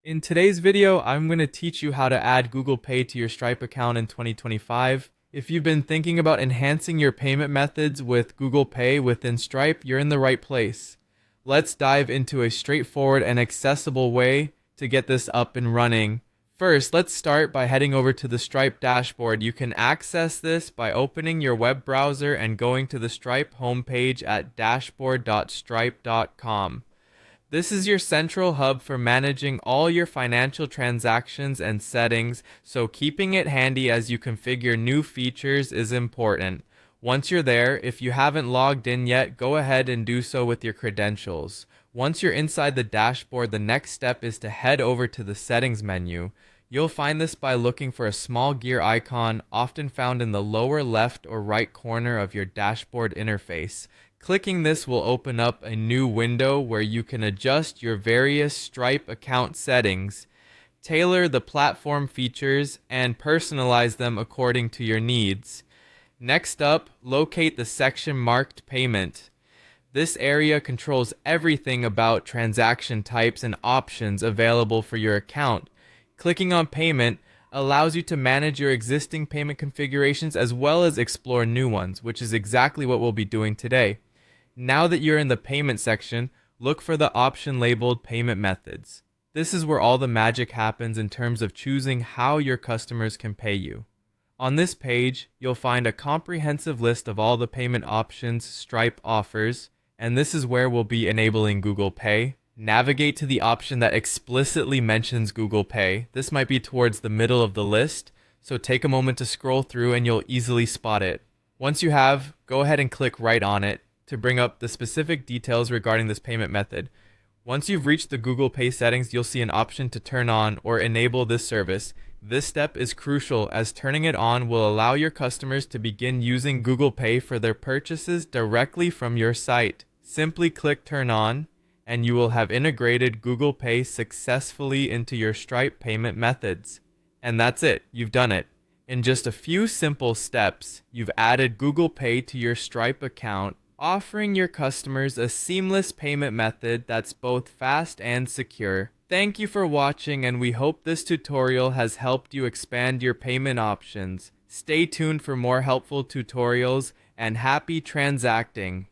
In today's video, I'm going to teach you how to add Google Pay to your Stripe account in 2025. If you've been thinking about enhancing your payment methods with Google Pay within Stripe, you're in the right place. Let's dive into a straightforward and accessible way to get this up and running. First, let's start by heading over to the Stripe dashboard. You can access this by opening your web browser and going to the Stripe homepage at dashboard.stripe.com. This is your central hub for managing all your financial transactions and settings, so keeping it handy as you configure new features is important. Once you're there, if you haven't logged in yet, go ahead and do so with your credentials. Once you're inside the dashboard, the next step is to head over to the settings menu. You'll find this by looking for a small gear icon, often found in the lower left or right corner of your dashboard interface. Clicking this will open up a new window where you can adjust your various Stripe account settings, tailor the platform features, and personalize them according to your needs. Next up, locate the section marked Payment. This area controls everything about transaction types and options available for your account. Clicking on Payment allows you to manage your existing payment configurations as well as explore new ones, which is exactly what we'll be doing today. Now that you're in the payment section, look for the option labeled Payment Methods. This is where all the magic happens in terms of choosing how your customers can pay you. On this page, you'll find a comprehensive list of all the payment options Stripe offers, and this is where we'll be enabling Google Pay. Navigate to the option that explicitly mentions Google Pay. This might be towards the middle of the list, so take a moment to scroll through and you'll easily spot it. Once you have, go ahead and click right on it to bring up the specific details regarding this payment method. Once you've reached the Google Pay settings, you'll see an option to turn on or enable this service. This step is crucial as turning it on will allow your customers to begin using Google Pay for their purchases directly from your site. Simply click Turn On, and you will have integrated Google Pay successfully into your Stripe payment methods. And that's it, you've done it. In just a few simple steps, you've added Google Pay to your Stripe account, offering your customers a seamless payment method that's both fast and secure. Thank you for watching, and we hope this tutorial has helped you expand your payment options. Stay tuned for more helpful tutorials, and happy transacting!